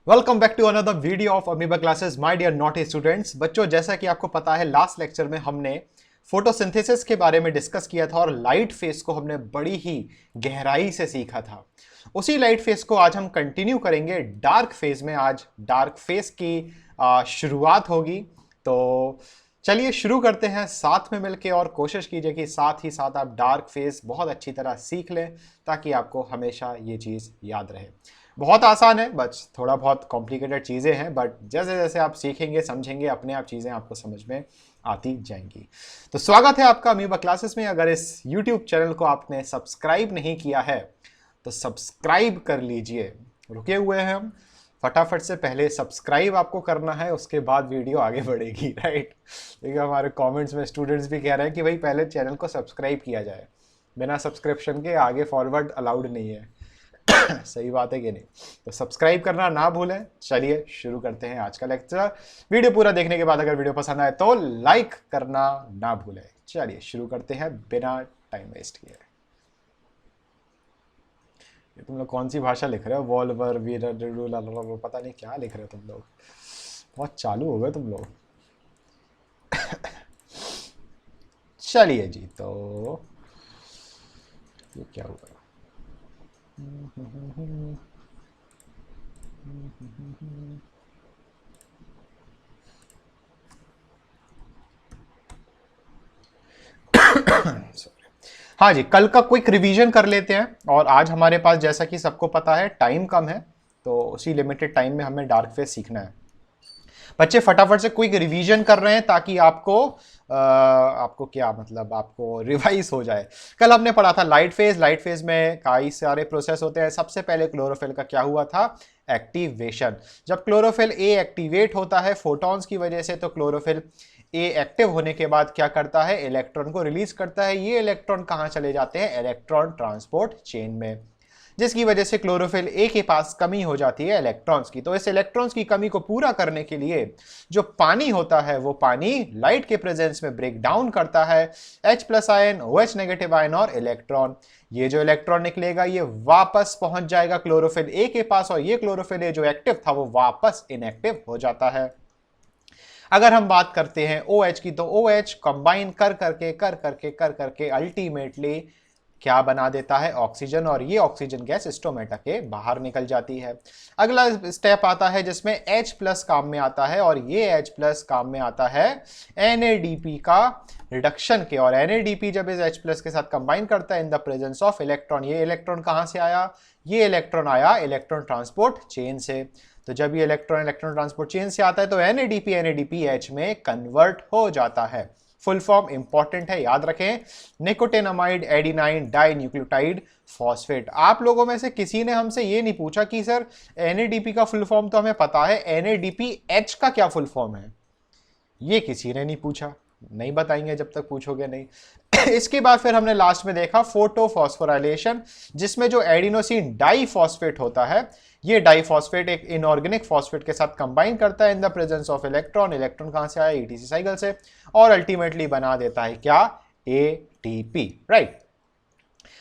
Welcome back to another video of amoeba classes my dear naughty students. बच्चों, जैसा कि आपको पता है लास्ट लेक्चर में हमने फोटोसिंथेसिस के बारे में डिस्कस किया था और लाइट फेज को हमने बड़ी ही गहराई से सीखा था। उसी लाइट फेज को आज हम कंटिन्यू करेंगे डार्क फेज में। आज डार्क फेज की शुरुआत होगी, तो चलिए शुरू करते हैं साथ में मिलके और कोशिश कीजिए कि साथ ही साथ आप डार्क फेज बहुत अच्छी तरह सीख लें ताकि आपको हमेशा ये चीज़ याद रहे। बहुत आसान है, बस थोड़ा बहुत कॉम्प्लिकेटेड चीज़ें हैं, बट जैसे जैसे आप सीखेंगे समझेंगे अपने आप चीज़ें आपको समझ में आती जाएंगी। तो स्वागत है आपका अमीबा क्लासेस में। अगर इस YouTube चैनल को आपने सब्सक्राइब नहीं किया है तो सब्सक्राइब कर लीजिए। रुके हुए हैं हम, फटाफट से पहले सब्सक्राइब आपको करना है, उसके बाद वीडियो आगे बढ़ेगी, राइट। देखिए हमारे कमेंट्स में स्टूडेंट्स भी कह रहे हैं कि भाई पहले चैनल को सब्सक्राइब किया जाए, बिना सब्सक्रिप्शन के आगे फॉरवर्ड अलाउड नहीं है। सही बात है कि नहीं? तो सब्सक्राइब करना ना भूलें। चलिए शुरू करते हैं आज का लेक्चर। वीडियो पूरा देखने के बाद अगर वीडियो पसंद आए तो लाइक करना ना भूलें। चलिए शुरू करते हैं बिना टाइम वेस्ट किए। ये तुम लोग कौन सी भाषा लिख रहे हो? वॉल्वर वीर पता नहीं क्या लिख रहे हो तुम लोग, बहुत चालू हो गए तुम लोग। चलिए जी, तो ये क्या हुआ? हाँ जी, कल का क्विक रिवीजन कर लेते हैं। और आज हमारे पास जैसा कि सबको पता है टाइम कम है, तो उसी लिमिटेड टाइम में हमें डार्क फेज सीखना है। बच्चे फटाफट से क्विक रिवीजन कर रहे हैं ताकि आपको क्या मतलब आपको रिवाइज हो जाए। कल हमने पढ़ा था लाइट फेज। लाइट फेज में कई सारे प्रोसेस होते हैं। सबसे पहले क्लोरोफिल का क्या हुआ था? एक्टिवेशन। जब क्लोरोफिल ए एक्टिवेट होता है फोटॉन्स की वजह से, तो क्लोरोफिल ए एक्टिव होने के बाद क्या करता है? इलेक्ट्रॉन को रिलीज करता है। ये इलेक्ट्रॉन कहां चले जाते हैं? इलेक्ट्रॉन ट्रांसपोर्ट चेन में, जिसकी वजह से क्लोरोफिल ए के पास कमी हो जाती है इलेक्ट्रॉन्स की। तो इस इलेक्ट्रॉन्स की कमी को पूरा करने के लिए जो पानी होता है वो पानी लाइट के प्रेजेंस में ब्रेक डाउन करता है H+ ion, OH negative ion और इलेक्ट्रॉन। ये जो इलेक्ट्रॉन निकलेगा ये वापस पहुंच जाएगा क्लोरोफिल ए के पास, और ये क्लोरोफिल ए जो एक्टिव था वो वापस इनएक्टिव हो जाता है। अगर हम बात करते हैं OH की, तो OH कंबाइन कर करके अल्टीमेटली क्या बना देता है? ऑक्सीजन, और ये ऑक्सीजन गैस स्टोमेटा के बाहर निकल जाती है। अगला स्टेप आता है जिसमें H+ काम में आता है, और ये H+ काम में आता है NADP का रिडक्शन के। और NADP जब इस H+ के साथ कंबाइन करता है in the presence of electron, ये इलेक्ट्रॉन कहां से आया? ये इलेक्ट्रॉन आया इलेक्ट्रॉन ट्रांसपोर्ट चेन से। तो जब ये इलेक्ट्रॉन ट्रांसपोर्ट चेन से आता है तो NADP में कन्वर्ट हो जाता है। फुल फॉर्म इंपॉर्टेंट है, याद रखें, nicotinamide adenine dinucleotide phosphate. आप लोगों में से किसी ने हमसे ये नहीं पूछा कि सर NADP का फुल फॉर्म तो हमें पता है, NADPH का क्या फुल फॉर्म है? ये किसी ने नहीं पूछा, नहीं बताएंगे जब तक पूछोगे नहीं। इसके बाद फिर हमने लास्ट में देखा फोटोफॉस्फोराइलेशन, जिसमें जो एडिनोसिन डाइफॉस्फेट होता है, ये डाइफॉस्फेट एक इनऑर्गेनिक फॉस्फेट के साथ कंबाइन करता है in the presence of electron. Electron कहां से आया? ETC साइकिल से, और अल्टीमेटली बना देता है क्या? ATP, right.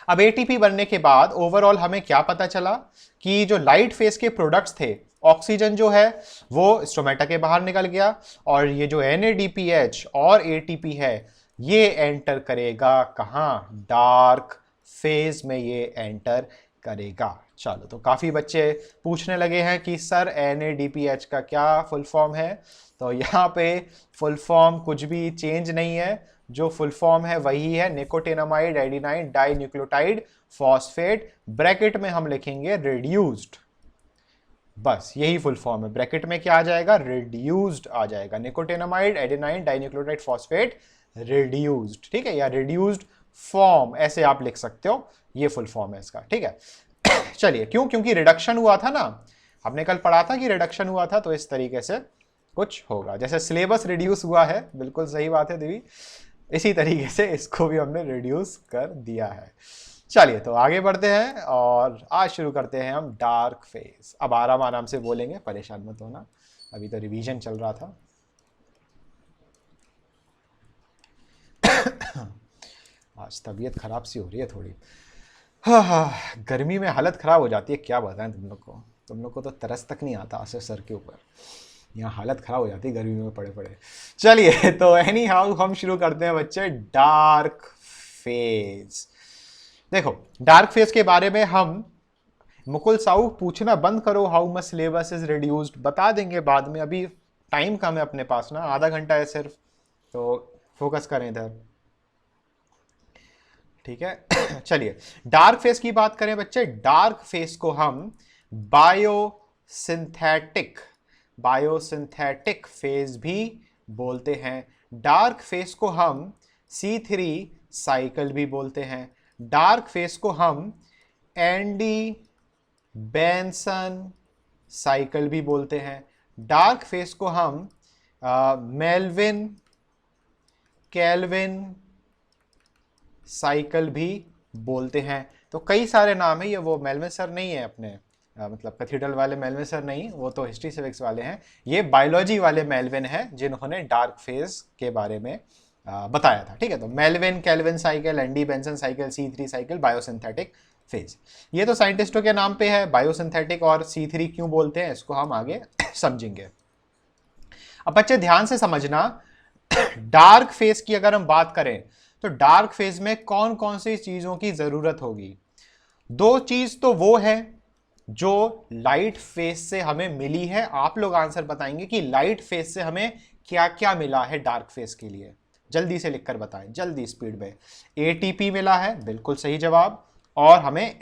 अब ATP बनने के बाद ओवरऑल हमें क्या पता चला कि जो लाइट फेज के प्रोडक्ट्स थे, ऑक्सीजन जो है वो स्टोमेटा के बाहर निकल गया, और ये जो NADPH और ATP है ये एंटर करेगा कहां? डार्क फेज में ये एंटर करेगा। चलो, तो काफी बच्चे पूछने लगे हैं कि सर NADPH का क्या फुल फॉर्म है? तो यहाँ पे फुल फॉर्म कुछ भी चेंज नहीं है, जो फुल फॉर्म है वही है, nicotinamide adenine dinucleotide phosphate. Bracket में हम लिखेंगे रिड्यूस्ड, बस यही फुल फॉर्म है। ब्रैकेट में क्या आ जाएगा? रिड्यूस्ड आ जाएगा, nicotinamide adenine dinucleotide phosphate reduced, ठीक है, या रिड्यूस्ड फॉर्म ऐसे आप लिख सकते हो। ये फुल फॉर्म है इसका, ठीक है। चलिए, क्यों? क्योंकि रिडक्शन हुआ था ना, हमने कल पढ़ा था कि रिडक्शन हुआ था, तो इस तरीके से कुछ होगा। जैसे सिलेबस रिड्यूस हुआ है, बिल्कुल सही बात है देवी, इसी तरीके से इसको भी हमने रिड्यूस कर दिया है। चलिए, तो आगे बढ़ते हैं और आज शुरू करते हैं हम डार्क फेज। अब आराम आराम से बोलेंगे, परेशान मत होना, अभी तो रिवीजन चल रहा था। आज तबीयत खराब सी हो रही है थोड़ी। हाँ हाँ, गर्मी में हालत खराब हो जाती है, क्या बताएं तुम लोग को। तुम लोग को तो तरस तक नहीं आता आसिफ सर के ऊपर, यहाँ हालत खराब हो जाती है गर्मी में पड़े पड़े। चलिए तो एनी हाउ हम शुरू करते हैं बच्चे डार्क फेज। देखो डार्क फेज के बारे में हम, मुकुल साहू पूछना बंद करो how much syllabus is reduced, बता देंगे बाद में, अभी टाइम कम है अपने पास ना, आधा घंटा है सिर्फ, तो फोकस करें इधर, ठीक है। चलिए डार्क फेज की बात करें बच्चे, डार्क फेज को हम बायोसिंथेटिक फेज भी बोलते हैं। डार्क फेज को हम C3 साइकिल भी बोलते हैं। डार्क फेज को हम एंडी बेंसन साइकिल भी बोलते हैं। डार्क फेज को हम मेल्विन केल्विन साइकिल भी बोलते हैं। तो कई सारे नाम है, ये वो मेल्विन सर नहीं है अपने मतलब कैथीड्रल वाले मेल्विन सर नहीं, वो तो हिस्ट्री सिविक्स वाले हैं, ये बायोलॉजी वाले मेल्विन है जिन्होंने डार्क फेज के बारे में बताया था, ठीक है। तो Melvin Calvin cycle, Andy Benson cycle, C3 cycle, biosynthetic phase, ये तो साइंटिस्टों के नाम पे है। बायोसिंथेटिक और C3 क्यों बोलते हैं इसको हम आगे समझेंगे। अब बच्चे ध्यान से समझना, डार्क फेज की अगर हम बात करें तो डार्क फेज में कौन कौन सी चीजों की जरूरत होगी। दो चीज तो वो है जो लाइट फेज से हमें मिली है, आप लोग आंसर बताएंगे कि लाइट फेज से हमें क्या क्या मिला है डार्क फेज के लिए, जल्दी से लिखकर बताएं, जल्दी स्पीड में। ATP मिला है, बिल्कुल सही जवाब, और हमें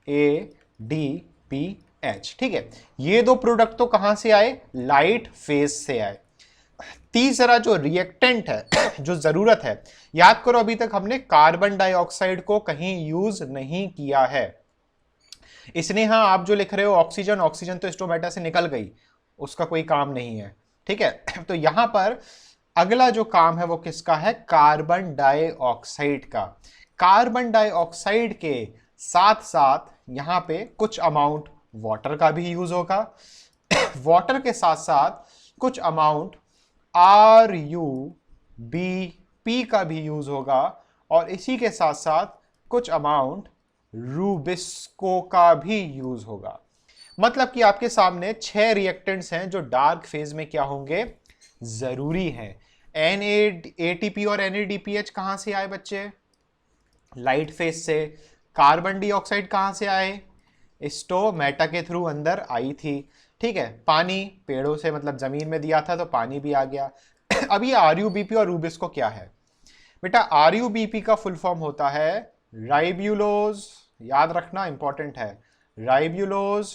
NADPH, ठीक है। ये दो प्रोडक्ट तो कहां से आए, लाइट फेज से आए। तीसरा जो रिएक्टेंट है जो जरूरत है, याद करो अभी तक हमने कार्बन डाइऑक्साइड को कहीं यूज नहीं किया है, इसने हाँ आप जो लिख रहे हो ऑक्सीजन, ऑक्सीजन तो स्टोमेटा से निकल गई, उसका कोई काम नहीं है, ठीक है। तो यहां पर अगला जो काम है वो किसका है, कार्बन डाइऑक्साइड का। कार्बन डाइऑक्साइड के साथ साथ यहां पे कुछ अमाउंट वाटर का भी यूज होगा, वाटर के साथ साथ कुछ अमाउंट RUBP का भी यूज होगा, और इसी के साथ साथ कुछ अमाउंट रूबिस्को का भी यूज होगा। मतलब कि आपके सामने 6 रिएक्टेंट्स हैं जो डार्क फेज में क्या होंगे, जरूरी है। ATP और NADPH कहां से आए बच्चे, लाइट फेज से। कार्बन डाइऑक्साइड कहां से आए, स्टोमेटा के थ्रू अंदर आई थी, ठीक है। पानी पेड़ों से मतलब जमीन में दिया था तो पानी भी आ गया। अब ये RUBP और रूबिस्को क्या है बेटा, RUBP का फुल फॉर्म होता है राइब्यूलोज, याद रखना इंपॉर्टेंट है, राइब्यूलोज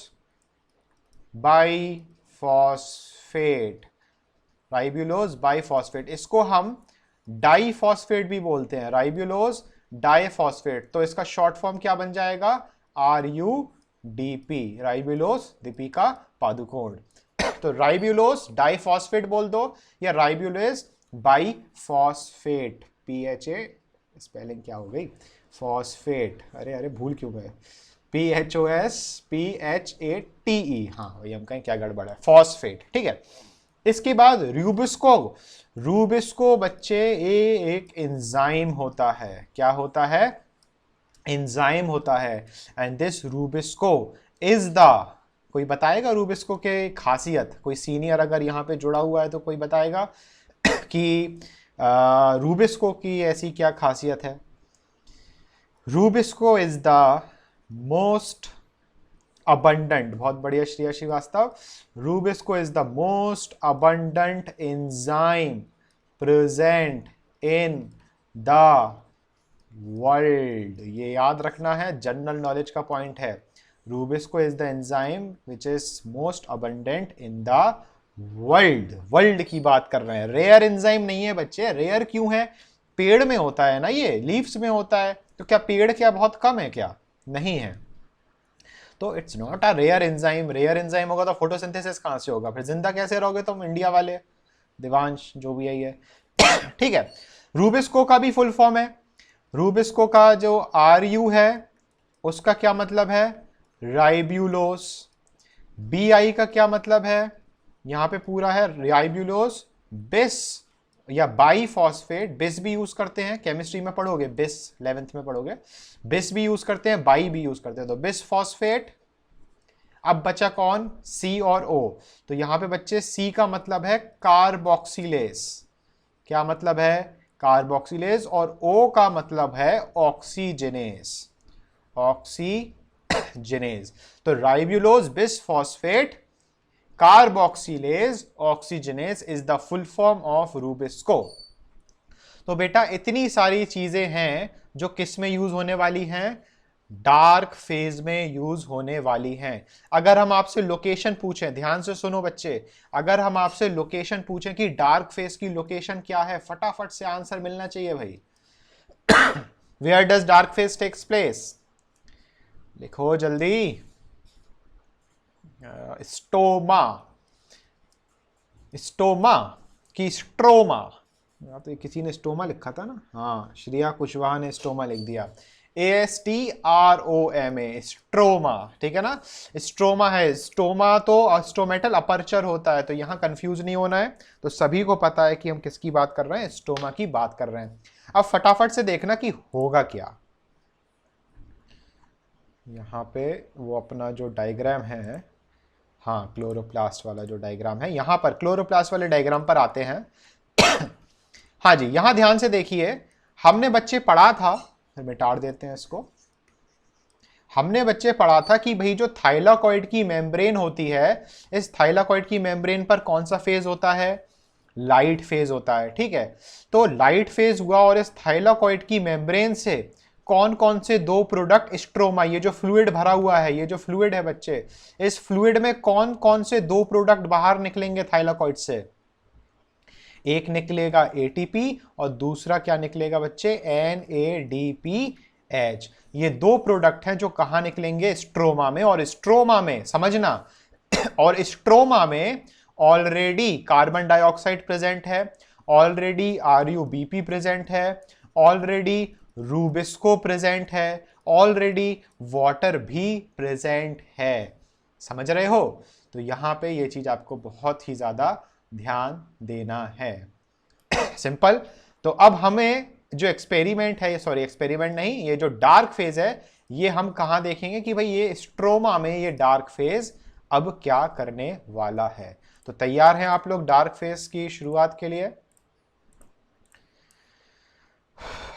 बाइफॉस्फेट, राइब्यूलोज बाइफॉस्फेट, इसको हम डाइफॉस्फेट भी बोलते हैं, राइब्यूलोज डाइफॉस्फेट। तो इसका शॉर्ट फॉर्म क्या बन जाएगा, RUDP, राइब्यूलोज दीपिका पादुकोण। तो राइब्यूलोज डाइफॉस्फेट बोल दो या राइब्यूलोज बाइफॉस्फेट, PHA स्पेलिंग क्या हो गई, फॉस्फेट, अरे भूल क्यों गए, PHOSPHATE, हाँ वही हम कहें क्या गड़बड़ है, फॉस्फेट, ठीक है। इसके बाद रूबिस्को, रूबिस्को बच्चे ये एक एंजाइम होता है, क्या होता है, एंजाइम होता है। And this rubisco is the, कोई बताएगा रूबिस्को के खासियत, कोई सीनियर अगर यहाँ पे जुड़ा हुआ है तो कोई बताएगा कि रूबिस्को की ऐसी क्या खासियत है। Rubisco is the most abundant, बहुत बढ़िया Shreya Srivastava, rubisco is the most abundant enzyme present in the world, ये याद रखना है, जनरल नॉलेज का पॉइंट है। Rubisco is the enzyme which is most abundant in the world, world की बात कर रहे हैं, रेयर एंजाइम नहीं है बच्चे। रेयर क्यों है, पेड़ में होता है ना, ये लीव्स में होता है, तो क्या पेड़ क्या बहुत कम है क्या, नहीं है, तो it's not a rare enzyme. Rare enzyme होगा तो फोटोसिंथेसिस कहां से होगा, फिर जिंदा कैसे रहोगे तुम इंडिया वाले, दिवांश जो भी है ये ठीक है। रूबिस्को का भी फुल फॉर्म है, रूबिस्को का जो RU है उसका क्या मतलब है, राइब्यूलोस। BI का क्या मतलब है, यहां पे पूरा है राइब्यूलोस बिस या बाइफॉस्फेट, बिस भी यूज करते हैं, केमिस्ट्री में पढ़ोगे बिस, 11th में पढ़ोगे, बिस भी यूज करते हैं, बाई भी यूज करते हैं, तो बिस फॉस्फेट अब बचा कौन, C और O। तो यहां पे बच्चे C का मतलब है कार्बोक्सिलेज, क्या मतलब है, कार्बोक्सिलेज, और O का मतलब है ऑक्सीजनेज, ऑक्सीजनेज। तो ribulose bisphosphate carboxylase oxygenase is the full form of rubisco. तो बेटा इतनी सारी चीजें हैं जो किस में यूज होने वाली हैं, डार्क फेज में यूज होने वाली हैं। अगर हम आपसे लोकेशन पूछें, ध्यान से सुनो बच्चे, अगर हम आपसे लोकेशन पूछें कि डार्क फेज की लोकेशन क्या है, फटाफट से आंसर मिलना चाहिए भाई। Where does dark phase takes place, लिखो जल्दी। स्टोमा, स्टोमा की स्ट्रोमा, यहाँ तो किसी ने स्टोमा लिखा था ना, हाँ श्रेया कुशवाहा ने स्टोमा लिख दिया, ASTROMA, स्ट्रोमा, ठीक है ना। स्ट्रोमा है, स्टोमा तो स्टोमेटल अपर्चर होता है, तो यहां कंफ्यूज नहीं होना है, तो सभी को पता है कि हम किसकी बात कर रहे हैं, स्टोमा की बात कर रहे हैं। अब फटाफट से देखना कि होगा क्या। यहां पे वो अपना जो डायग्राम है, हाँ क्लोरोप्लास्ट वाला जो डायग्राम है, यहां पर क्लोरोप्लास्ट वाले डायग्राम पर आते हैं। हाँ जी, यहां ध्यान से देखिए, हमने बच्चे पढ़ा था, फिर मिटा देते हैं इसको, हमने बच्चे पढ़ा था कि भाई जो थाइलाकॉइड की मेम्ब्रेन होती है, इस थाइलाकॉइड की मेम्ब्रेन पर कौन सा फेज होता है, लाइट फेज होता है, ठीक है। तो लाइट फेज हुआ और इस थाइलाकॉइड की मेम्ब्रेन से कौन कौन से दो प्रोडक्ट स्ट्रोमा, ये जो फ्लूइड भरा हुआ है, ये जो फ्लूइड है बच्चे, इस फ्लूइड में कौन कौन से दो प्रोडक्ट बाहर निकलेंगे थाइलाकॉइड से, एक निकलेगा एटीपी और दूसरा क्या निकलेगा बच्चे, NADPH। ये दो प्रोडक्ट हैं जो कहां निकलेंगे, स्ट्रोमा में, और स्ट्रोमा में समझना और स्ट्रोमा में ऑलरेडी कार्बन डाइऑक्साइड प्रेजेंट है, ऑलरेडी RUBP प्रेजेंट है, ऑलरेडी रूबिस्को प्रेजेंट है, ऑलरेडी वाटर भी प्रेजेंट है, समझ रहे हो। तो यहां पे ये चीज आपको बहुत ही ज्यादा ध्यान देना है। सिंपल। तो अब हमें जो एक्सपेरिमेंट है, सॉरी एक्सपेरिमेंट नहीं, ये जो डार्क फेज है, ये हम कहां देखेंगे कि भाई ये स्ट्रोमा में ये डार्क फेज अब क्या करने वाला है। तो तैयार हैं आप लोग डार्क फेज की शुरुआत के लिए?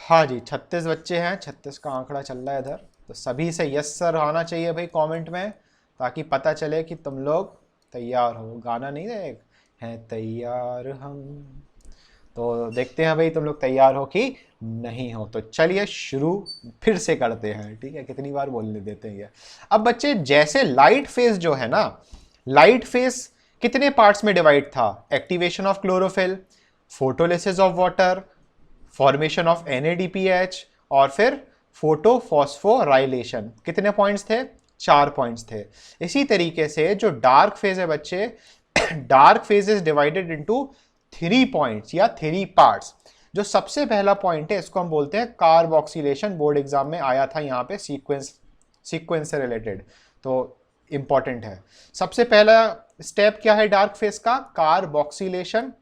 हाँ जी, 36 बच्चे हैं, 36 का आंकड़ा चल रहा है इधर, तो सभी से यस सर आना चाहिए भाई कमेंट में, ताकि पता चले कि तुम लोग तैयार हो। गाना नहीं है तैयार हम, तो देखते हैं भाई तुम लोग तैयार हो कि नहीं हो। तो चलिए शुरू फिर से करते हैं, ठीक है, कितनी बार बोलने देते हैं ये। अब बच्चे जैसे लाइट फेज जो है ना, लाइट फेज कितने पार्ट्स में डिवाइड था, activation of chlorophyll, photolysis of water, formation of NADPH, और फिर फोटोफॉस्फोराइलेशन, कितने पॉइंट्स थे, 4 पॉइंट्स थे। इसी तरीके से जो डार्क फेज है बच्चे, dark phase is divided into 3 points या 3 पार्ट्स। जो सबसे पहला पॉइंट है इसको हम बोलते हैं कार्बोक्सिलेशन, बोर्ड एग्जाम में आया था यहाँ पे, सीक्वेंस से रिलेटेड, तो इंपॉर्टेंट है। सबसे पहला स्टेप क्या है डार्क फेज का, कार्बोक्सिलेशन,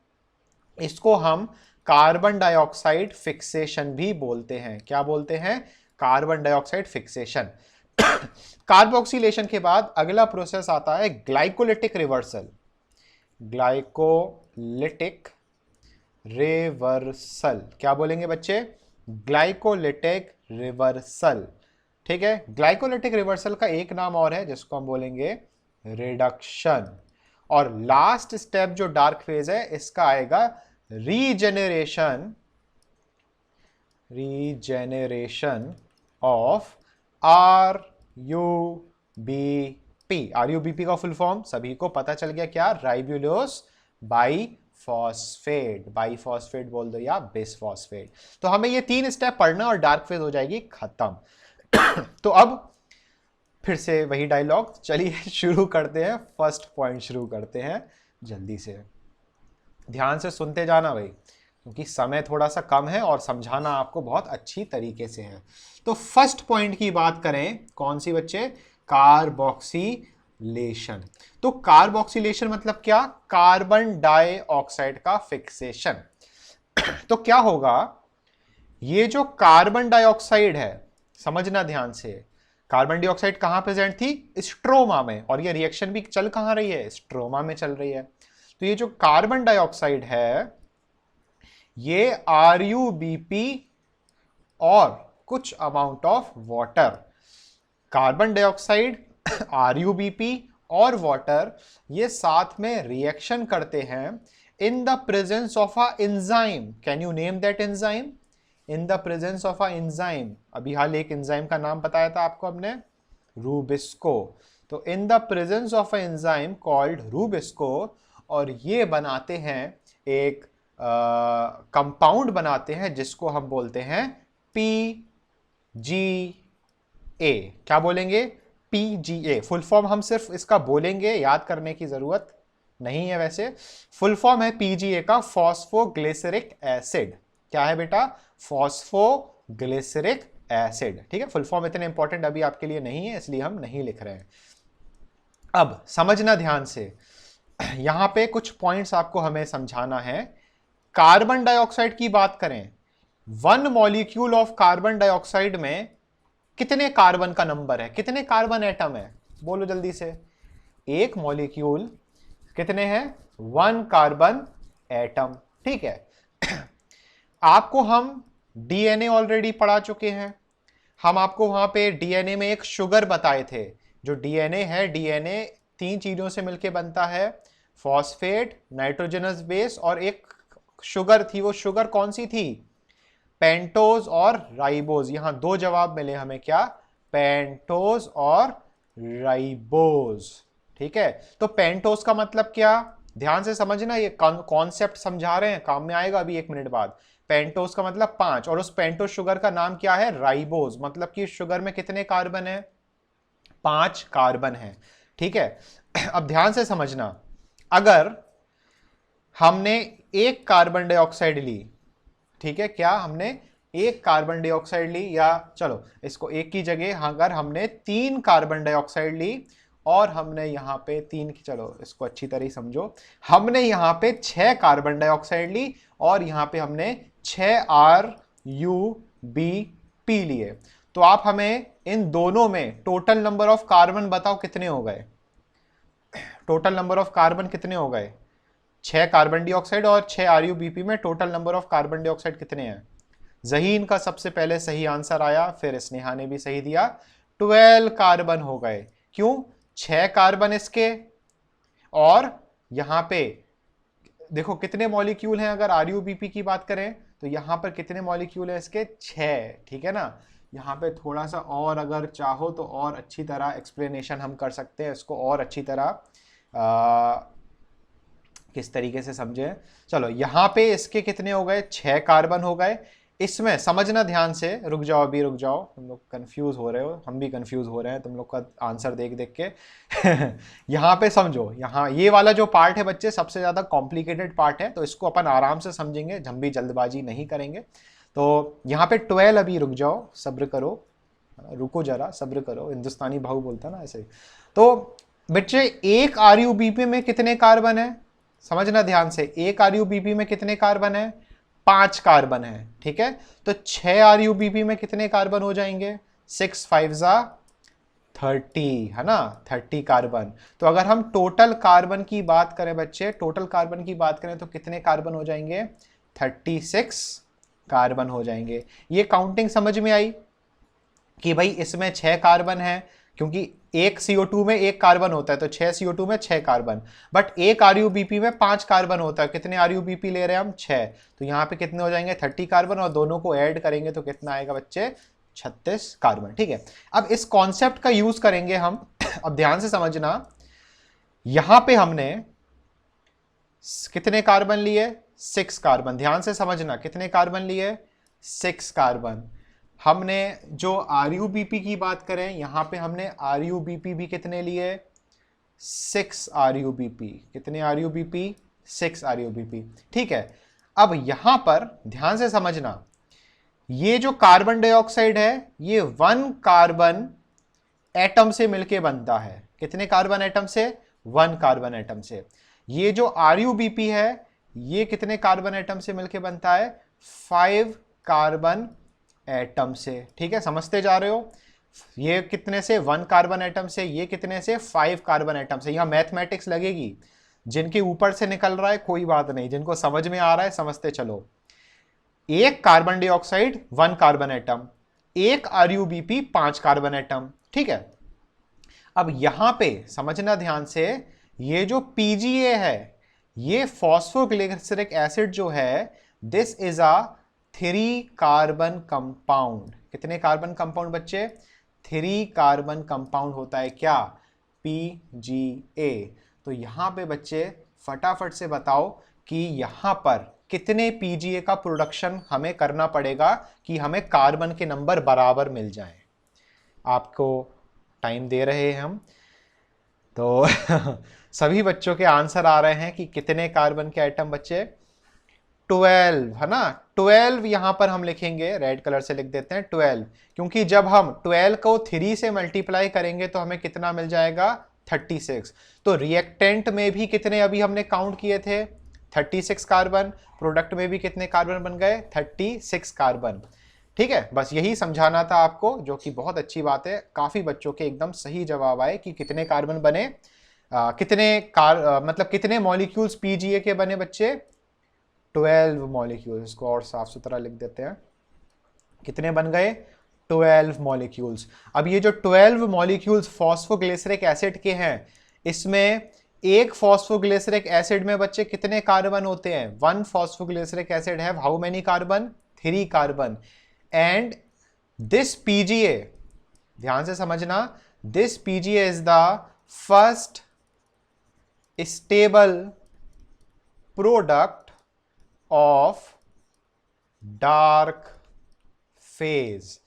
इसको हम कार्बन डाइऑक्साइड फिक्सेशन भी बोलते हैं। क्या बोलते हैं, कार्बन डाइऑक्साइड फिक्सेशन। कार्बोक्सिलेशन के बाद अगला प्रोसेस आता है ग्लाइकोलिटिक रिवर्सल, ग्लाइकोलिटिक रिवर्सल, क्या बोलेंगे बच्चे, ग्लाइकोलिटिक रिवर्सल, ठीक है। ग्लाइकोलिटिक रिवर्सल का एक नाम और है जिसको हम बोलेंगे रिडक्शन। और लास्ट स्टेप जो डार्क फेज है इसका आएगा रीजेनरेशन, रीजेनरेशन ऑफ RUBP का फुल फॉर्म सभी को पता चल गया, क्या, राइबुलोस बाइफॉस्फेट, बाइफॉस्फेट बोल दो या बिसफॉस्फेट। तो हमें ये 3 स्टेप पढ़ना और डार्क फेज हो जाएगी खत्म। तो अब फिर से वही डायलॉग, चलिए शुरू करते हैं, फर्स्ट पॉइंट शुरू करते हैं, जल्दी से ध्यान से सुनते जाना भाई, क्योंकि समय थोड़ा सा कम है और समझाना आपको बहुत अच्छी तरीके से है। तो फर्स्ट पॉइंट की बात करें, कौन सी बच्चे, कार्बोक्सिलेशन। तो कार्बोक्सिलेशन मतलब क्या, कार्बन डाइऑक्साइड का फिक्सेशन। तो क्या होगा, ये जो कार्बन डाइऑक्साइड है, समझना ध्यान से, कार्बन डाइऑक्साइड कहां प्रेजेंट थी? स्ट्रोमा में। और ये रिएक्शन भी चल कहां रही है? स्ट्रोमा में चल रही है। तो ये जो कार्बन डाइऑक्साइड है ये RuBp और कुछ amount of water, carbon dioxide RuBp और वाटर ये साथ में रिएक्शन करते हैं in the presence of a enzyme. Can you name that enzyme? In the presence of a enzyme. अभी हाल एक एंजाइम का नाम बताया था आपको हमने, रूबिस्को। तो in the presence of a enzyme called rubisco, और ये बनाते हैं एक कंपाउंड बनाते हैं जिसको हम बोलते हैं PGA। क्या बोलेंगे? PGA। फुल फॉर्म हम सिर्फ इसका बोलेंगे, याद करने की जरूरत नहीं है। वैसे फुल फॉर्म है PGA का फॉस्फोग्लिसरिक एसिड। क्या है बेटा? Phosphoglyceric acid. ठीक है, फुल फॉर्म इतने इंपॉर्टेंट अभी आपके लिए नहीं है, इसलिए हम नहीं लिख रहे हैं। अब समझना ध्यान से, यहां पे कुछ पॉइंट्स आपको हमें समझाना है। कार्बन डाइऑक्साइड की बात करें, 1 मॉलिक्यूल ऑफ कार्बन डाइऑक्साइड में कितने कार्बन का नंबर है? कितने कार्बन एटम है? बोलो जल्दी से। एक मॉलिक्यूल कितने हैं? 1 कार्बन एटम। ठीक है। आपको हम डीएनए ऑलरेडी पढ़ा चुके हैं। हम आपको वहां पे डीएनए में एक शुगर बताए थे। जो डीएनए है, डीएनए 3 चीजों से मिलकर बनता है, फॉस्फेट, नाइट्रोजनस बेस और एक शुगर थी। वो शुगर कौन सी थी? पेंटोज और राइबोज। यहां 2 जवाब मिले हमें। क्या? पेंटोज और राइबोज। ठीक है, तो पेंटोज का मतलब क्या? ध्यान से समझना, ये कॉन्सेप्ट समझा रहे हैं, काम में आएगा अभी 1 मिनट बाद। पेंटोज का मतलब 5, और उस पेंटोज शुगर का नाम क्या है? राइबोज। मतलब कि शुगर में कितने कार्बन है? 5 कार्बन है। ठीक है, अब ध्यान से समझना, अगर हमने एक कार्बन डाइऑक्साइड ली, ठीक है, क्या हमने एक कार्बन डाइऑक्साइड ली, या चलो इसको एक की जगह अगर हमने 3 कार्बन डाइऑक्साइड ली, और हमने यहां पे 3 की, चलो इसको अच्छी तरह समझो, हमने यहां पे 6 कार्बन डाइऑक्साइड ली और यहां पे हमने 6 RuBp लिए, तो आप हमें इन दोनों में टोटल नंबर ऑफ कार्बन बताओ कितने हो गए? टोटल नंबर ऑफ कार्बन कितने हो गए? 6 कार्बन डाइऑक्साइड और 6 RuBp में total number of carbon dioxide कितने हैं? जहीन का सबसे पहले सही आंसर आया, फिर स्नेहा ने भी सही दिया, 12 कार्बन हो गए। क्यों? 6 कार्बन इसके, और यहां पे देखो कितने मॉलिक्यूल हैं। अगर RuBp की बात करें तो यहां पर कितने मॉलिक्यूल हैं इसके? 6। ठीक है ना, यहाँ पे थोड़ा सा और अगर चाहो तो और अच्छी तरह एक्सप्लेनेशन हम कर सकते हैं इसको, और अच्छी तरह किस तरीके से समझे। चलो यहाँ पे इसके कितने हो गए? 6 कार्बन हो गए। इसमें समझना ध्यान से, रुक जाओ अभी, रुक जाओ, तुम लोग कंफ्यूज हो रहे हो, हम भी कंफ्यूज हो रहे हैं तुम लोग का आंसर देख देख के। यहाँ पे समझो, यहाँ ये वाला जो पार्ट है बच्चे सबसे ज़्यादा कॉम्प्लिकेटेड पार्ट है, तो इसको अपन आराम से समझेंगे, हम भी जल्दबाजी नहीं करेंगे। तो यहाँ पे 12, अभी रुक जाओ, सब्र करो, रुको जरा, सब्र करो, हिंदुस्तानी भाव बोलता ना ऐसे। तो बच्चे एक RuBp में कितने कार्बन है? समझना ध्यान से, एक RuBp में कितने कार्बन है? 5 कार्बन है। ठीक है, तो 6 RuBp में कितने कार्बन हो जाएंगे? 6 5 30, है ना, 30 कार्बन। तो अगर हम टोटल कार्बन की बात करें बच्चे, टोटल कार्बन की बात करें तो कितने कार्बन हो जाएंगे? 36 कार्बन हो जाएंगे। ये काउंटिंग समझ में आई कि भाई इसमें 6 कार्बन है, क्योंकि एक CO2 में 1 कार्बन होता है, तो 6 CO2 में 6 कार्बन, बट एक RuBp में 5 कार्बन होता है। कितने RuBp ले रहे हैं हम? 6। तो यहाँ पे कितने हो जाएंगे? 30 कार्बन, और दोनों को ऐड करेंगे तो कितना आएगा बच्चे? 36 कार्बन। ठीक है, अब इस कॉन्सेप्ट का यूज करेंगे हम। अब ध्यान से समझना, यहां पे हमने कितने कार्बन लिए? 6 कार्बन। ध्यान से समझना, कितने कार्बन लिए? 6 कार्बन। हमने जो RuBp की बात करें, यहां पे हमने RuBp भी कितने लिए? 6 RuBp। कितने RuBp? 6 RuBp। ठीक है, अब यहां पर ध्यान से समझना, ये जो कार्बन डाइऑक्साइड है ये 1 कार्बन एटम से मिलके बनता है। कितने कार्बन एटम से? 1 कार्बन एटम से। ये जो RuBp है ये कितने कार्बन एटम से मिलके बनता है? 5 कार्बन एटम से। ठीक है, समझते जा रहे हो? ये कितने से 1 कार्बन एटम से, ये कितने से 5 कार्बन एटम से। यहां मैथमेटिक्स लगेगी, जिनके ऊपर से निकल रहा है कोई बात नहीं, जिनको समझ में आ रहा है समझते चलो। एक कार्बन डाइऑक्साइड 1 कार्बन एटम, एक आरयूबीपी 5 कार्बन एटम, ठीक है। अब यहां पे समझना ध्यान से, ये जो पीजीए है, ये फॉस्फोग्लिसरिक एसिड जो है, this is a 3 carbon compound. कितने कार्बन कंपाउंड बच्चे? 3 कार्बन कंपाउंड होता है क्या? पीजीए। तो यहां पे बच्चे फटाफट से बताओ कि यहां पर कितने पीजीए का प्रोडक्शन हमें करना पड़ेगा कि हमें कार्बन के नंबर बराबर मिल जाएं। आपको टाइम दे रहे हैं हम, तो सभी बच्चों के आंसर आ रहे हैं कि कितने कार्बन के आइटम बच्चे? 12 है ना। 12 यहां पर हम लिखेंगे, रेड कलर से लिख देते हैं 12, क्योंकि जब हम 12 को 3 से मल्टीप्लाई करेंगे तो हमें कितना मिल जाएगा? 36। तो रिएक्टेंट में भी कितने अभी हमने काउंट किए थे? 36 कार्बन। प्रोडक्ट में भी कितने कार्बन बन गए? 36 कार्बन। ठीक है, बस यही समझाना था आपको, जो कि बहुत अच्छी बात है। काफी बच्चों के एकदम सही जवाब आए कि कितने कार्बन बने, मतलब कितने मॉलिक्यूल्स पीजीए के बने बच्चे? 12 मॉलिक्यूल्स। इसको और साफ सुथरा लिख देते हैं, कितने बन गए? 12 मॉलिक्यूल्स। अब ये जो 12 मॉलिक्यूल्स फॉस्फोग्लिसरिक एसिड के हैं, इसमें एक फॉस्फोग्लिसरिक एसिड में बच्चे कितने कार्बन होते हैं? 1 फॉस्फोग्लिसरिक एसिड है, how many carbon? 3 carbon. And this PGA, ध्यान से समझना, this PGA is the first stable product of dark phase.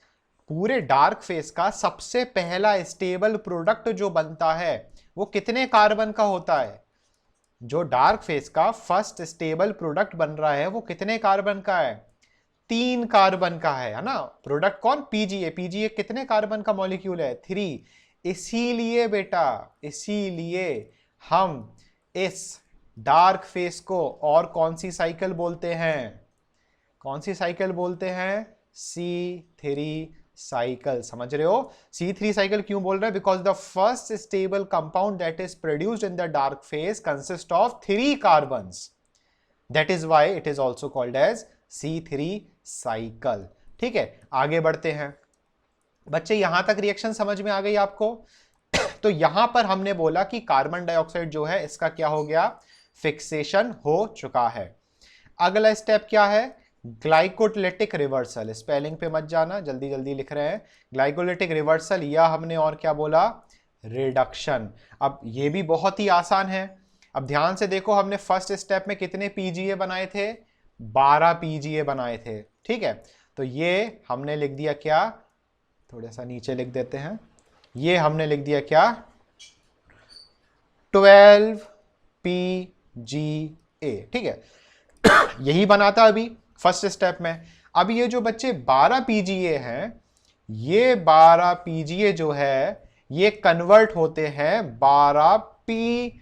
पूरे डार्क फेज का सबसे पहला स्टेबल प्रोडक्ट जो बनता है वो कितने कार्बन का होता है? जो डार्क फेज का फर्स्ट स्टेबल प्रोडक्ट बन रहा है वो कितने कार्बन का है? 3 कार्बन का है ना। प्रोडक्ट कौन? पीजीए। पीजीए कितने कार्बन का मॉलिक्यूल है? 3। इसीलिए बेटा, इसीलिए हम इस डार्क फेज को और कौन सी साइकिल बोलते हैं? कौन सी साइकिल बोलते हैं? C3 cycle. समझ रहे हो? C3 साइकिल क्यों बोल रहे हैं? Because the first stable compound that is produced in the dark phase consist of 3 carbons. That is why it is also called as C3 cycle. ठीक है, आगे बढ़ते हैं बच्चे। यहां तक रिएक्शन समझ में आ गई आपको? तो यहां पर हमने बोला कि कार्बन डाइऑक्साइड जो है इसका क्या हो गया? फिक्सेशन हो चुका है। अगला स्टेप क्या है? Glycolytic reversal. स्पेलिंग पे मत जाना, जल्दी जल्दी लिख रहे हैं। ग्लाइकोलिटिक रिवर्सल, या हमने और क्या बोला? रिडक्शन। अब ये भी बहुत ही आसान है। अब ध्यान से देखो, हमने फर्स्ट स्टेप में कितने पीजीए बनाए थे? 12 पीजीए बनाए थे। ठीक है, तो ये हमने लिख दिया क्या? थोड़ा सा नीचे लिख देते हैं। ये हमने लिख दिया क्या? 12 पीजीए। ठीक है, यही बना था अभी फर्स्ट स्टेप में। अब ये जो बच्चे 12 पीजीए हैं, ये 12 पीजीए जो है ये कन्वर्ट होते हैं 12 पीजीएएल।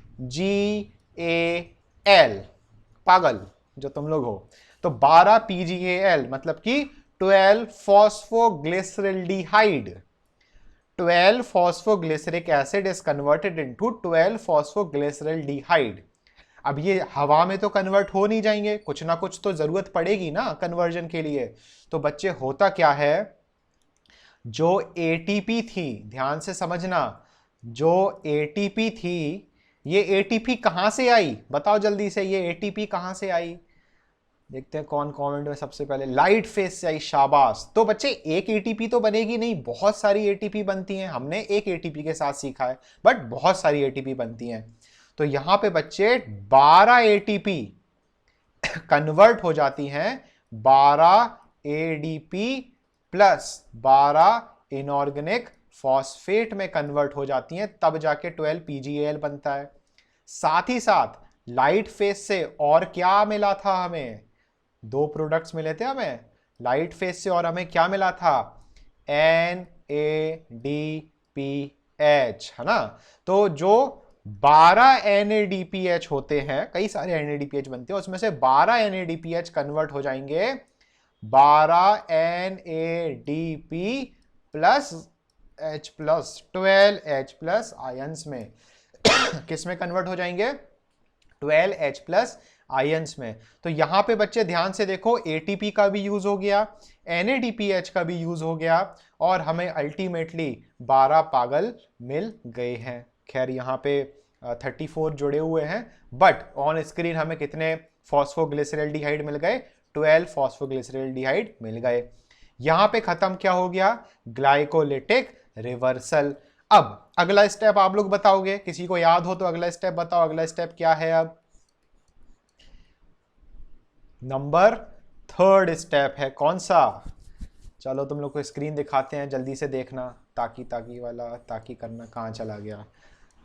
पागल जो तुम लोग हो, तो 12 पीजीएएल मतलब कि 12 phosphoglyceraldehyde. 12 phosphoglyceric acid is converted into 12 phosphoglyceraldehyde. अब ये हवा में तो कन्वर्ट हो नहीं जाएंगे, कुछ ना कुछ तो जरूरत पड़ेगी ना कन्वर्जन के लिए। तो बच्चे होता क्या है, जो एटीपी थी, ध्यान से समझना, जो एटीपी थी, ये एटीपी कहां से आई? बताओ जल्दी से, ये एटीपी कहां से आई? देखते हैं कौन कमेंट में सबसे पहले। लाइट फेस से आई, शाबाश। तो बच्चे एक एटीपी तो बनेगी नहीं, बहुत सारी एटीपी बनती हैं। हमने एक एटीपी के साथ सीखा है, बट बहुत सारी एटीपी बनती हैं। तो यहां पे बच्चे 12 एटीपी कन्वर्ट हो जाती हैं 12 एडीपी प्लस 12 इनऑर्गेनिक फॉस्फेट में कन्वर्ट हो जाती हैं, तब जाके 12 पीजीएल बनता है। साथ ही साथ लाइट फेस से और क्या मिला था हमें? 2 प्रोडक्ट्स मिले थे हमें लाइट फेस से, और हमें क्या मिला था? NADPH, है ना। तो जो 12 NADPH होते हैं, कई सारे NADPH बनते हैं, उसमें से 12 NADPH कन्वर्ट हो जाएंगे 12 NADP प्लस 12H+ आयंस में किस में कन्वर्ट हो जाएंगे? 12H+ आयंस में। तो यहां पे बच्चे ध्यान से देखो, ATP का भी यूज हो गया, NADPH का भी यूज हो गया, और हमें अल्टीमेटली 12 पागल मिल गए हैं। खैर यहां पे 34 जुड़े हुए हैं, बट ऑन स्क्रीन हमें कितने फॉस्फोग्लिसरल्डिहाइड मिल गए? 12 फॉस्फोग्लिसरल्डिहाइड मिल गए। यहां पे खत्म क्या हो गया? Glycolytic reversal. अब अगला स्टेप आप लोग बताओगे, किसी को याद हो तो अगला स्टेप बताओ, अगला स्टेप क्या है? अब नंबर 3 स्टेप है, कौन सा? चलो तुम लोग को स्क्रीन दिखाते हैं, जल्दी से देखना। ताकि वाला ताकि करना कहां चला गया?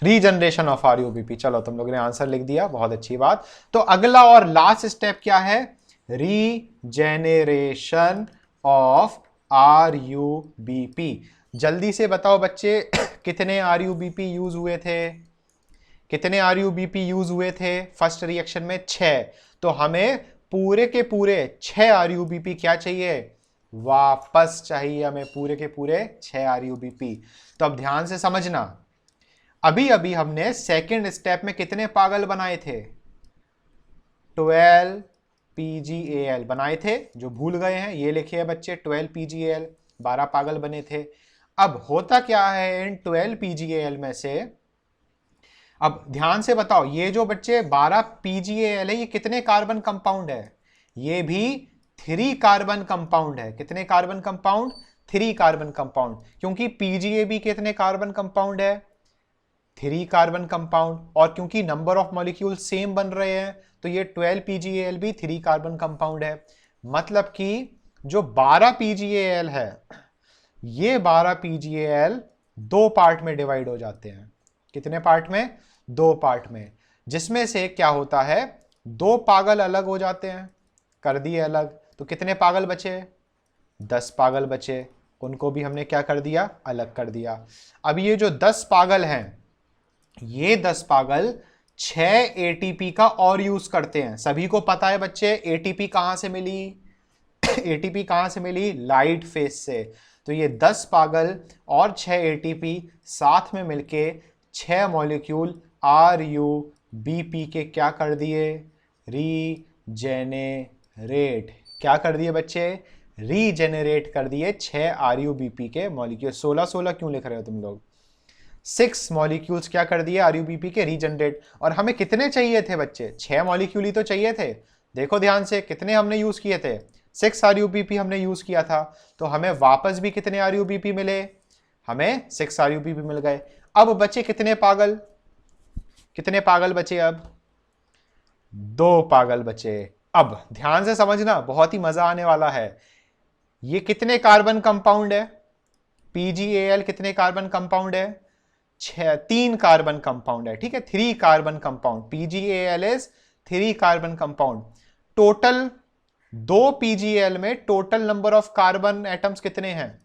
Regeneration of RUBP। चलो तुम लोगों ने आंसर लिख दिया, बहुत अच्छी बात। तो अगला और लास्ट स्टेप क्या है? रीजेनेरेशन ऑफ RUBP। जल्दी से बताओ बच्चे, कितने RUBP यूज हुए थे? कितने RUBP यूज हुए थे फर्स्ट रिएक्शन में? 6। तो हमें पूरे के पूरे 6 RUBP क्या चाहिए? वापस चाहिए हमें, पूरे के पूरे 6 RUBP। तो अब ध्यान से समझना, अभी अभी हमने सेकंड स्टेप में कितने पागल बनाए थे? 12 PGAL बनाए थे। जो भूल गए हैं ये लिखिए बच्चे, 12 PGAL, 12 पागल बने थे। अब होता क्या है इन 12 PGAL में से? अब ध्यान से बताओ, ये जो बच्चे 12 PGAL है, ये कितने कार्बन कंपाउंड है? ये भी 3 कार्बन कंपाउंड है। कितने कार्बन कंपाउंड? 3 carbon compound. क्योंकि PGA भी कितने कार्बन कंपाउंड है? 3 कार्बन कंपाउंड। और क्योंकि नंबर ऑफ मॉलिक्यूल सेम बन रहे हैं, तो ये 12 PGAL भी 3 कार्बन कंपाउंड है। मतलब कि जो 12 PGAL है, ये 12 PGAL 2 पार्ट में डिवाइड हो जाते हैं। कितने पार्ट में? 2 पार्ट में। जिसमें से क्या होता है, 2 पागल अलग हो जाते हैं, कर दिए अलग। तो कितने पागल बचे? 10 पागल बचे। उनको भी हमने क्या कर दिया? अलग कर दिया। अब ये जो 10 पागल हैं, ये 10 पागल 6 ATP का और यूज करते हैं। सभी को पता है बच्चे, ATP कहां से मिली? ATP कहां से मिली? लाइट फेज से। तो ये 10 पागल और 6 ATP साथ में मिलके 6 मॉलिक्यूल RUBP के क्या कर दिए? रीजेनेरेट। क्या कर दिए बच्चे? रीजेनेरेट कर दिए 6 RUBP के मॉलिक्यूल। 16 क्यों लिख रहे हो तुम लोग? 6 मॉलिक्यूल्स क्या कर दिए RUBP के? रीजनरेट। और हमें कितने चाहिए थे बच्चे? 6 मॉलिक्यूल ही तो चाहिए थे। देखो ध्यान से, कितने हमने यूज किए थे? 6 RUBP हमने यूज किया था। तो हमें वापस भी कितने RUBP मिले? हमें 6 RUBP मिल गए। अब बचे कितने पागल? कितने पागल बचे? अब 2 पागल बचे। अब ध्यान से समझना, बहुत ही मजा आने वाला है। ये कितने कार्बन कंपाउंड है? PGAL कितने कार्बन कंपाउंड है? 3 कार्बन कंपाउंड है। ठीक है, 3 carbon compound. PGAL is 3 carbon compound. Total 2 PGAL में total number of carbon atoms कितने हैं?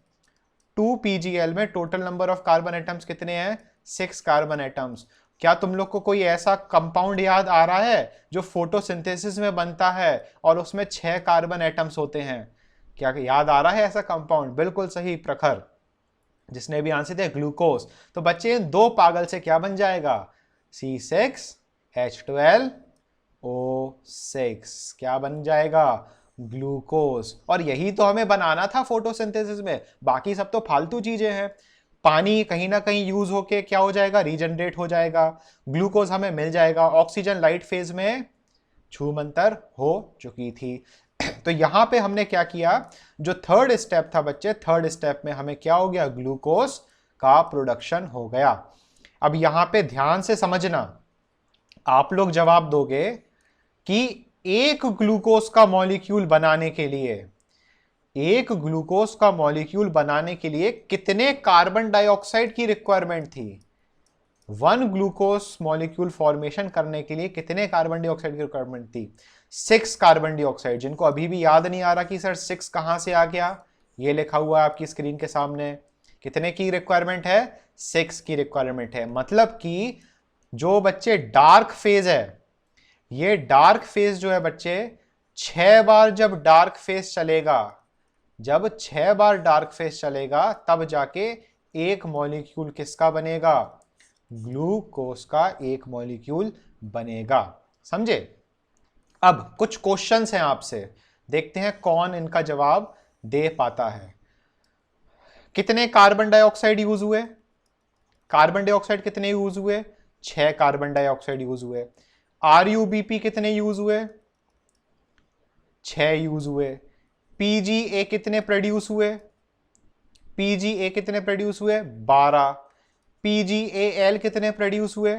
2 PGAL में total number of carbon atoms कितने हैं? 6 कार्बन एटम्स। क्या तुम लोग को कोई ऐसा कंपाउंड याद आ रहा है जो फोटोसिंथेसिस में बनता है और उसमें 6 कार्बन एटम्स होते हैं? क्या याद आ रहा है ऐसा कंपाउंड? बिल्कुल सही प्रखर, जिसने भी आंसर दिया ग्लूकोज। तो बच्चे इन 2 पागल से क्या बन जाएगा? C6H12O6। क्या बन जाएगा? ग्लूकोज। और यही तो हमें बनाना था फोटोसिंथेसिस में, बाकी सब तो फालतू चीजें हैं। पानी कहीं ना कहीं यूज होके क्या हो जाएगा? रीजनरेट हो जाएगा। ग्लूकोज हमें मिल जाएगा। ऑक्सीजन लाइट फेज में छूमंतर हो चुकी थी। तो यहां पे हमने क्या किया? जो 3rd स्टेप था बच्चे, 3rd स्टेप में हमें क्या हो गया? ग्लूकोज का प्रोडक्शन हो गया। अब यहां पे ध्यान से समझना, आप लोग जवाब दोगे कि एक ग्लूकोज का मॉलिक्यूल बनाने के लिए, एक ग्लूकोज का मॉलिक्यूल बनाने के लिए कितने कार्बन डाइऑक्साइड की रिक्वायरमेंट थी? 1 ग्लूकोज मॉलिक्यूल फॉर्मेशन करने के लिए कितने कार्बन डाइऑक्साइड की रिक्वायरमेंट थी? 6 कार्बन डाइऑक्साइड। जिनको अभी भी याद नहीं आ रहा कि सर 6 कहां से आ गया, ये लिखा हुआ है आपकी स्क्रीन के सामने। कितने की रिक्वायरमेंट है? 6 की रिक्वायरमेंट है। मतलब कि जो बच्चे डार्क फेज है, ये डार्क फेज जो है बच्चे, 6 बार जब डार्क फेज चलेगा, जब 6 बार डार्क फेज चलेगा, तब जाके एक मॉलिक्यूल किसका बनेगा? ग्लूकोज का एक मॉलिक्यूल बनेगा। समझे? अब कुछ क्वेश्चंस हैं आपसे, देखते हैं कौन इनका जवाब दे पाता है। कितने कार्बन डाइऑक्साइड यूज हुए? कार्बन डाइऑक्साइड कितने यूज हुए? 6 कार्बन डाइऑक्साइड यूज हुए। आरयूबीपी कितने यूज हुए? 6 यूज हुए। पीजीए कितने प्रोड्यूस हुए? पीजीए कितने प्रोड्यूस हुए? 12। पीजीएएल कितने प्रोड्यूस हुए?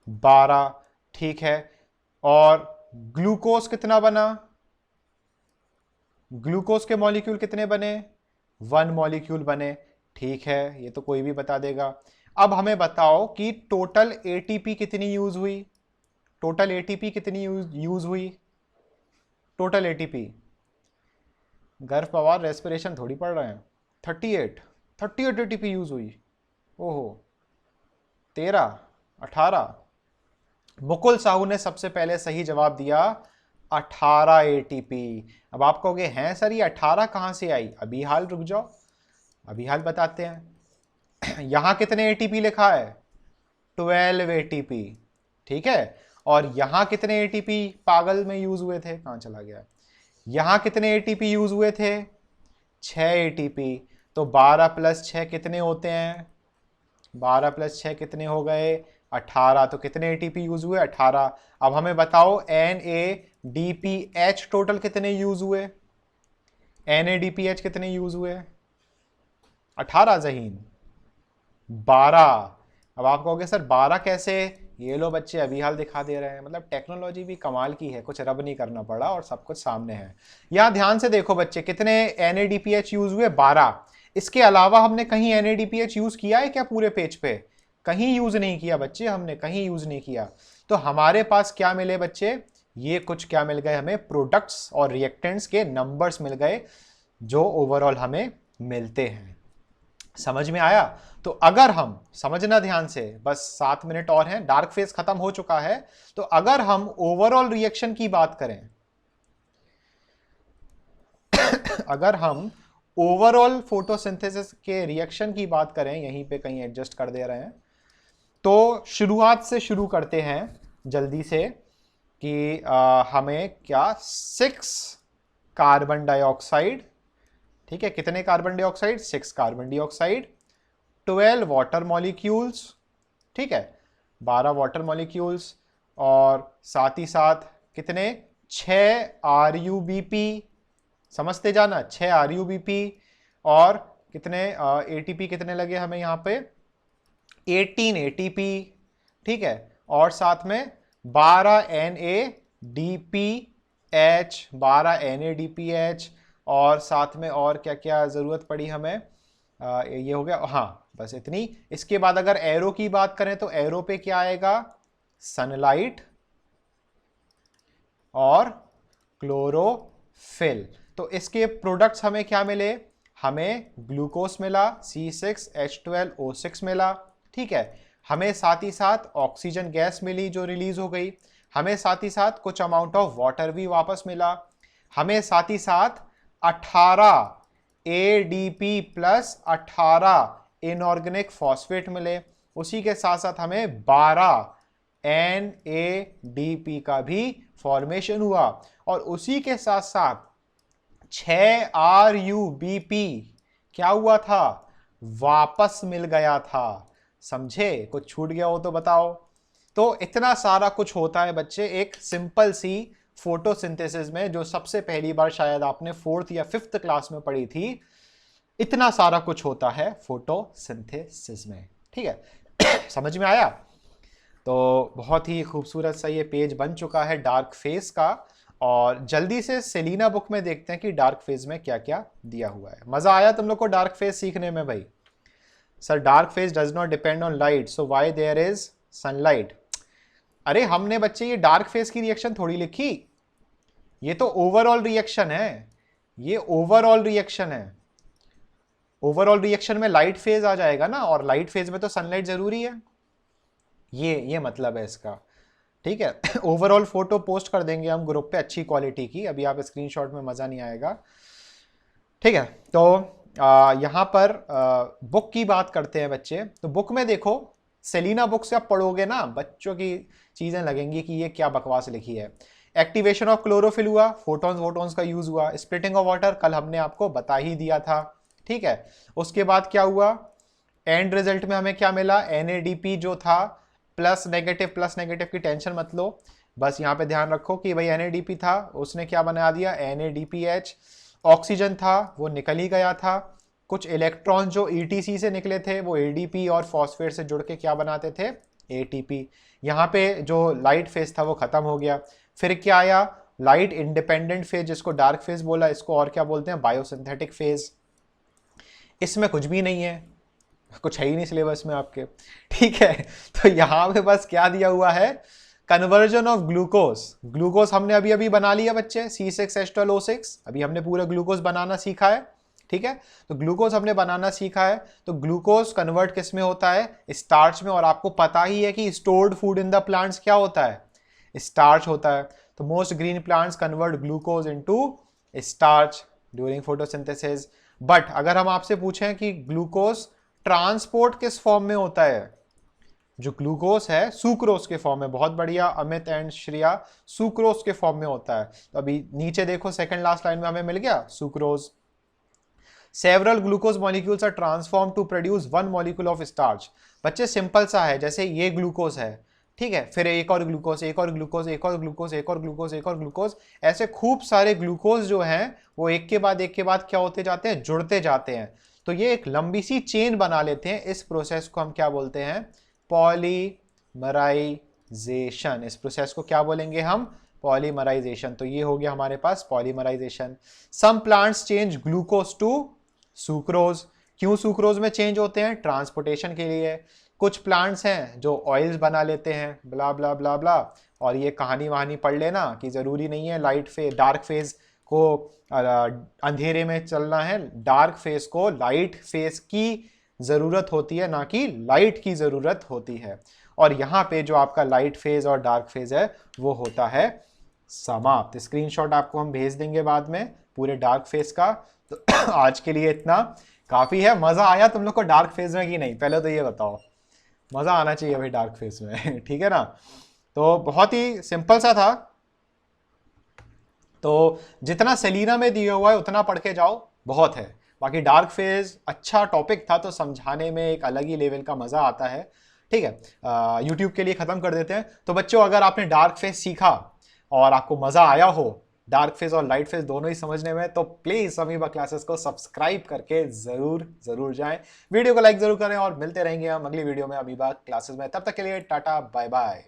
12। ठीक है। और ग्लूकोज कितना बना? ग्लूकोज के मॉलिक्यूल कितने बने? 1 मॉलिक्यूल बने। ठीक है, ये तो कोई भी बता देगा। अब हमें बताओ कि टोटल एटीपी कितनी यूज हुई? टोटल एटीपी कितनी यूज हुई? टोटल एटीपी, गर्भ पवार रेस्पिरेशन थोड़ी पढ़ रहे हैं। 38 एटीपी यूज हुई। ओहो, 13, 18। मुकुल साहू ने सबसे पहले सही जवाब दिया 18 एटीपी। अब आप कहोगे हैं सर ये 18 कहां से आई? अभी हाल रुक जाओ, अभी हाल बताते हैं। यहां कितने एटीपी लिखा है? 12 एटीपी। ठीक है। और यहां कितने एटीपी पागल में यूज हुए थे? कहां चला गया? यहां कितने एटीपी यूज हुए थे? 6 एटीपी। तो 12 + 6 कितने होते हैं? 12 + 6 कितने हो गए? 18। तो कितने एटीपी यूज हुए? 18। अब हमें बताओ NADPH टोटल कितने यूज हुए? NADPH कितने यूज हुए? 18 जहीन, 12। अब आप कहोगे सर 12 कैसे? ये लो बच्चे अभी हाल दिखा दे रहे हैं। मतलब टेक्नोलॉजी भी कमाल की है, कुछ रब नहीं करना पड़ा और सब कुछ सामने है। यहां ध्यान से देखो बच्चे, कितने NADPH यूज हुए? 12। इसके अलावा हमने कहीं NADPH यूज किया है क्या पूरे पेज पे? कहीं यूज नहीं किया बच्चे, हमने कहीं यूज नहीं किया। तो हमारे पास क्या मिले बच्चे? ये कुछ क्या मिल गए हमें? प्रोडक्ट्स और रिएक्टेंट्स के नंबर्स मिल गए जो ओवरऑल हमें मिलते हैं। समझ में आया? तो अगर हम समझना ध्यान से, बस 7 मिनट और हैं, डार्क फेज खत्म हो चुका है। तो अगर हम ओवरऑल रिएक्शन की बात करें, अगर हम ओवरऑल फोटोसिंथेसिस के रिएक्शन की बात करें, यहीं पे कहीं एडजस्ट कर दे रहे हैं, तो शुरुआत से शुरू करते हैं जल्दी से कि हमें क्या 6 कार्बन डाइऑक्साइड, ठीक है, कितने carbon dioxide? 6 carbon dioxide, 12 water molecules, ठीक है, 12 वाटर मॉलिक्यूल्स, और साथ ही साथ कितने? 6 आरयूबीपी, समझते जाना, 6 आरयूबीपी। और कितने एटीपी कितने लगे हमें यहाँ पे? 18 एटीपी, ठीक है। और साथ में 12 NADPH, 12 NADPH। और साथ में और क्या क्या जरूरत पड़ी हमें? ये हो गया, हाँ बस इतनी। इसके बाद अगर एरो की बात करें तो एरो पे क्या आएगा? सनलाइट और क्लोरोफिल। तो इसके प्रोडक्ट्स हमें क्या मिले? हमें ग्लूकोज मिला, C6H12O6 मिला, ठीक है। हमें साथ ही साथ ऑक्सीजन गैस मिली जो रिलीज हो गई। हमें साथ ही साथ कुछ अमाउंट ऑफ वाटर भी वापस मिला। हमें साथ ही साथ 18 ADP प्लस 18 इनऑर्गेनिक फॉस्फेट मिले। उसी के साथ साथ हमें 12 NADP का भी फॉर्मेशन हुआ। और उसी के साथ साथ 6 RUBP क्या हुआ था? वापस मिल गया था। समझे? कुछ छूट गया हो तो बताओ। तो इतना सारा कुछ होता है बच्चे एक सिंपल सी फोटोसिंथेसिस में, जो सबसे पहली बार शायद आपने 4th या 5th क्लास में पढ़ी थी। इतना सारा कुछ होता है फोटोसिंथेसिस में, ठीक है। समझ में आया? तो बहुत ही खूबसूरत सा ये पेज बन चुका है डार्क फेज का। और जल्दी से सेलिना बुक में देखते हैं कि डार्क फेज में क्या क्या दिया हुआ है। मजा आया तुम लोग को डार्क फेज सीखने में भाई? Sir dark phase does not depend on light, so why there is sunlight. अरे हमने बच्चे ये डार्क फेज की रिएक्शन थोड़ी लिखी, ये तो ओवरऑल रिएक्शन है। ये ओवरऑल रिएक्शन है। ओवरऑल रिएक्शन में लाइट फेज आ जाएगा ना, और लाइट फेज में तो सनलाइट जरूरी है। ये मतलब है इसका, ठीक है। ओवरऑल फोटो पोस्ट कर देंगे हम ग्रुप पे अच्छी क्वालिटी की, अभी आप स्क्रीनशॉट में मजा नहीं आएगा, ठीक है। तो यहाँ पर बुक की बात करते हैं बच्चे, तो बुक में देखो, सेलिना बुक से आप पढ़ोगे ना, बच्चों की चीजें लगेंगी कि ये क्या बकवास लिखी है। एक्टिवेशन ऑफ क्लोरोफिल हुआ, फोटॉन्स वोटॉन्स का यूज हुआ, स्प्लिटिंग ऑफ वाटर कल हमने आपको बता ही दिया था, ठीक है। उसके बाद क्या हुआ, एंड रिजल्ट में हमें क्या मिला, NADP जो था, प्लस नेगेटिव की टेंशन मत लो, बस यहाँ पे ध्यान रखो कि भाई NADP था, उसने क्या बना दिया, NADPH। ऑक्सीजन था वो निकल ही गया था, कुछ इलेक्ट्रॉन जो ETC से निकले थे वो ADP और फॉस्फेट से जुड़ के क्या बनाते थे, ATP। यहाँ पे जो लाइट फेज था वो खत्म हो गया। फिर क्या आया, लाइट इंडिपेंडेंट फेज, जिसको डार्क फेज बोला, इसको और क्या बोलते हैं, बायोसिंथेटिक फेज। इसमें कुछ भी नहीं है, कुछ है ही नहीं सिलेबस में आपके, ठीक है। तो यहाँ पे बस क्या दिया हुआ है, कन्वर्जन ऑफ ग्लूकोज। ग्लूकोज हमने अभी अभी बना लिया बच्चे, C6H12O6, अभी हमने पूरा ग्लूकोज बनाना सीखा है, ठीक है। तो ग्लूकोज हमने बनाना सीखा है, तो ग्लूकोज कन्वर्ट किस में होता है, स्टार्च में। और आपको पता ही है कि stored food in the plants क्या होता है, स्टार्च होता है। तो most green plants convert glucose into starch during photosynthesis. But अगर हम आपसे पूछें कि ग्लूकोज ट्रांसपोर्ट किस फॉर्म में होता है, जो ग्लूकोज है सुक्रोज के फॉर्म में, बहुत बढ़िया अमित एंड श्रिया, सुक्रोज के फॉर्म में होता है। तो अभी नीचे देखो सेकंड लास्ट लाइन में हमें मिल गया sucrose. Several glucose molecules are transform to produce one molecule of starch. बच्चे सिंपल सा है, जैसे ये ग्लूकोज है, ठीक है, फिर एक और ग्लूकोज, एक और ग्लूकोज, एक और ग्लूकोज, एक और ग्लूकोज, एक और ग्लूकोज, ऐसे खूब सारे ग्लूकोज जो हैं वो एक के बाद क्या होते जाते हैं, जुड़ते जाते हैं। तो ये एक लंबी सी चेन बना लेते हैं। इस प्रोसेस को हम क्या बोलते हैं, पॉलीमराइजेशन। इस प्रोसेस को क्या बोलेंगे हम, पॉलीमराइजेशन। तो ये हो गया हमारे पास polymerisation. Some plants change glucose to sucrose. क्यों सुक्रोज में चेंज होते हैं, ट्रांसपोर्टेशन के लिए। कुछ प्लांट्स हैं जो ऑयल्स बना लेते हैं, ब्ला ब्ला ब्ला ब्ला। और ये कहानी वहानी पढ़ लेना कि जरूरी नहीं है लाइट फेज डार्क फेज को अंधेरे में चलना है, डार्क फेज को लाइट फेज की जरूरत होती है, ना कि लाइट की जरूरत होती है। और यहाँ पे जो आपका लाइट फेज और डार्क फेज है वो होता है समाप्त। स्क्रीनशॉट आपको हम भेज देंगे बाद में पूरे डार्क फेज का। तो आज के लिए इतना काफी है। मजा आया तुम लोग को डार्क फेज में कि नहीं, पहले तो ये बताओ। मजा आना चाहिए भाई डार्क फेज में ठीक है ना। तो बहुत ही सिंपल सा था, तो जितना सेलिना में दिया हुआ है उतना पढ़ के जाओ, बहुत है। बाकी डार्क फेज अच्छा टॉपिक था, तो समझाने में एक अलग ही लेवल का मजा आता है, ठीक है। यूट्यूब के लिए खत्म कर देते हैं। तो बच्चों अगर आपने डार्क फेज सीखा और आपको मजा आया हो डार्क फेज और लाइट फेज दोनों ही समझने में, तो प्लीज अमीबा क्लासेस को सब्सक्राइब करके जरूर जरूर जाएं, वीडियो को लाइक जरूर करें, और मिलते रहेंगे हम अगली वीडियो में अमीबा क्लासेस में। तब तक के लिए टाटा बाय बाय।